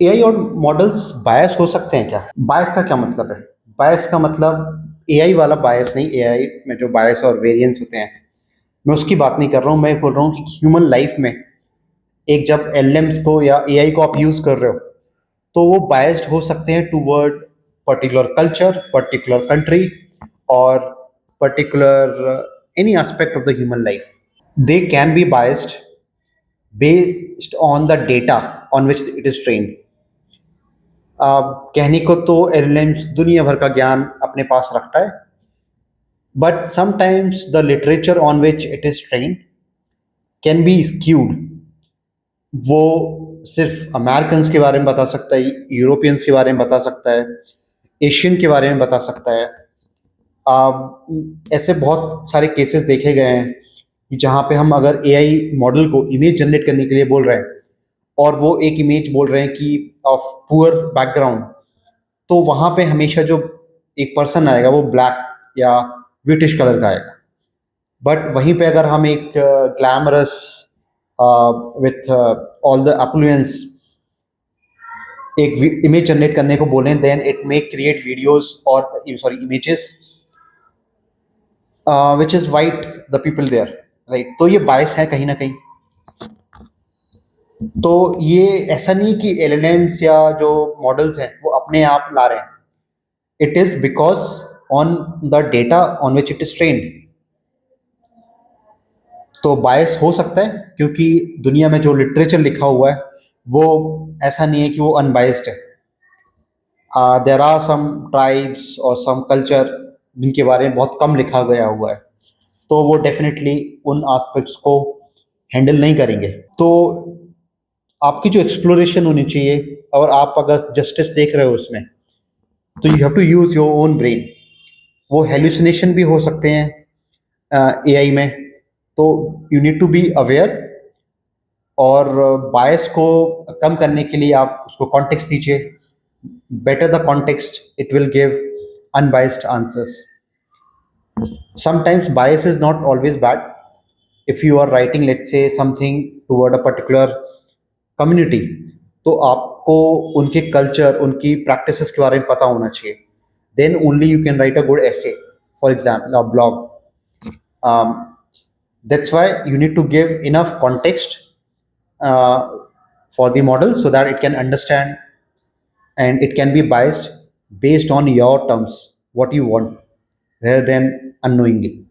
AI और models बायस हो सकते हैं क्या? बायस का क्या मतलब है? बायस का मतलब एआई वाला बायस नहीं, एआई में जो बायस और वेरिएंस होते हैं, मैं उसकी बात नहीं कर रहा हूँ। मैं बोल रहा हूँ कि ह्यूमन लाइफ में एक जब एलएम्स को या एआई को आप यूज़ कर रहे हो, तो वो बायस्ड हो सकते हैं toward particular culture, particular country और particular any aspect of the human life. They can be biased based on the data on which it is trained. कहने को तो एयरलाइंस दुनिया भर का ज्ञान अपने पास रखता है, but sometimes the literature on which it is trained can be skewed. वो सिर्फ अमेरिकन्स के बारे में बता सकता है, यूरोपियंस के बारे में बता सकता है, एशियन के बारे में बता सकता है. ऐसे बहुत सारे केसेस देखे गए हैं कि जहाँ पे हम अगर एआई मॉडल को इमेज जनरेट करने के लिए बोल रहे हैं और वो एक इमेज बोल रहे हैं कि ऑफ पुअर बैकग्राउंड, तो वहाँ पे हमेशा जो एक पर्सन आएगा वो ब्लैक या ब्रिटिश कलर का आएगा. बट वहीं पे अगर हम एक glamorous with all the affluence एक इमेज जनरेट करने को बोलें, then it may create videos और sorry images which is white the people there, right. तो ये बायस है कहीं ना कहीं. तो ये ऐसा नहीं कि एलएलएम्स या जो मॉडल्स हैं वो अपने आप ला रहे हैं. It is because on the data on which it is trained. तो बायस हो सकता है क्योंकि दुनिया में जो लिटरेचर लिखा हुआ है वो ऐसा नहीं है कि वो अनबायस्ड है. देर आर सम ट्राइब्स और सम कल्चर जिनके बारे में बहुत कम लिखा गया हुआ है, तो वो डेफिनेटली उन एस्पेक्ट्स को हैंडल नहीं करेंगे. तो आपकी जो एक्सप्लोरेशन होनी चाहिए, और आप अगर जस्टिस देख रहे हो उसमें, तो you have to use your own brain. वो हेल्यूसिनेशन भी हो सकते हैं एआई में, तो you need to be aware. और बायस को कम करने के लिए आप उसको कॉन्टेक्स्ट दीजिए. Better the context, it will give unbiased answers. Sometimes bias is not always bad. If you are writing, let's say, something toward a particular community, तो आपको उनके कल्चर, उनकी प्रैक्टिसेस के बारे में पता होना चाहिए. Then only you can write a good essay, for example a blog. That's why you need to give enough context uh, for the model so that it can understand, and it can be biased based on your terms, what you want, rather than unknowingly.